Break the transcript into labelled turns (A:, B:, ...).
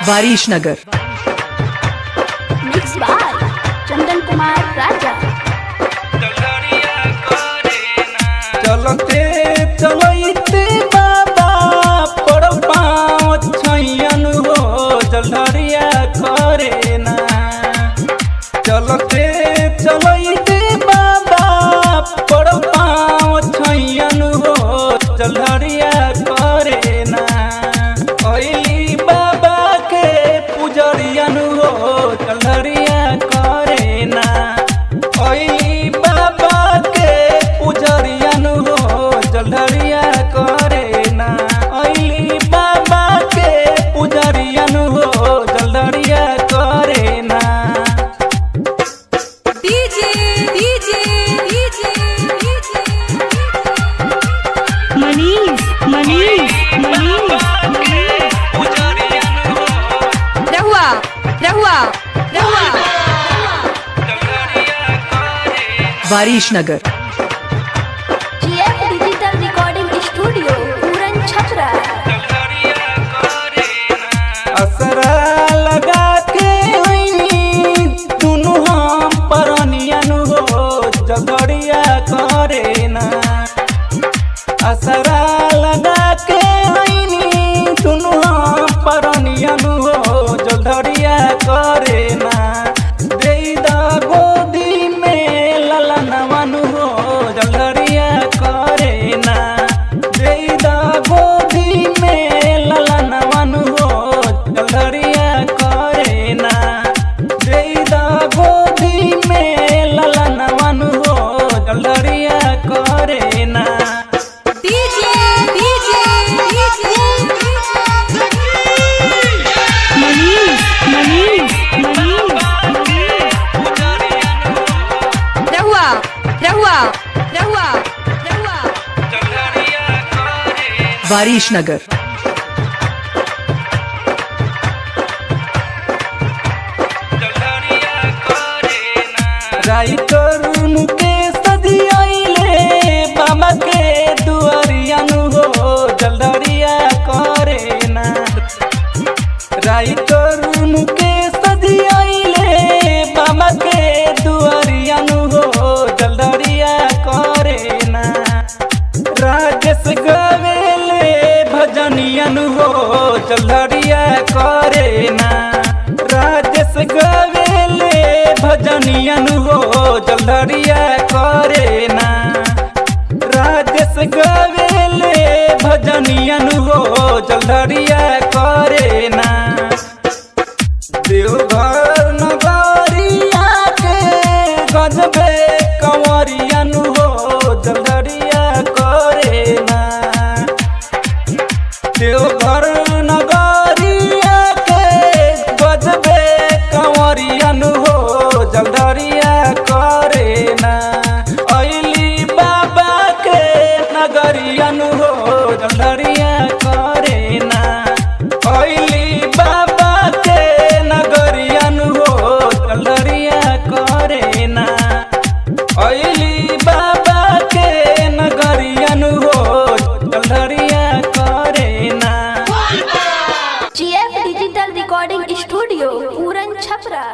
A: Warisnagar.
B: Mix by Chandan Kumar राजा।
C: चलते चलते बाबा पर पाँव छैयन हो जलधरिया करे ना। चलते चलते बाबा पर पाँव छैयन हो जलधरिया करे ना। अइली बाबा के पुजरियन हो जलधरिया करे ना। अइली बाबा के पुजरियन हो जलधरिया करे ना। अइली बाबा के पुजरियन हो जलधरिया करे ना।
B: DJ DJ DJ
D: Manish Manish Manish
B: रहुआ रहुआ रहुआ
A: Warisnagar.
B: GF digital recording studio पूरन छपरा।
C: असरा लगा के दुनू हम परनियन हो जलधरिया करे ना। असरा लगा के दुनू हम परनियन हो जलधरिया करे ना। देदा गोदी में ललनवन हो जलधरिया करे ना। देदा गोदी में ललनवन हो जलधरिया करे ना। देदा गोदी में ललनवन हो जलधरिया करे ना।
B: डीजे डीजे
D: मनीष मनीष मनीष
B: रहुआ रहुआ रहुआ रहुआ
A: वारिशनगर।
C: राइटर मुकेश दियाइले बाबा के दुआरियन हो जलधरिया करे ना। राइटर मुकेश दियाइले बाबा के दुआरियन हो जलधरिया करे ना। राजेश गवेले भजनियन हो जलधरिया करे ना। राजेश गवेले भजनियन हो जलधरिया करे ना। राजेश गवेले भजनियन हो जलधरिया करे ना। देवघर नगरिया के गजबे कंवरियन हो जलधरिया करे ना। देवघर नगरिया के गजबे कंवरियन हो जलधरिया करे ना। अइली बाबा के नगरियन हो जलधरिया करे ना। अइली बाबा के नगरियन हो जलधरिया करे ना। अइली बाबा के नगरियन हो जलधरिया करे ना।
B: जीएफ डिजिटल रिकॉर्डिंग स्टूडियो पूरन छपरा।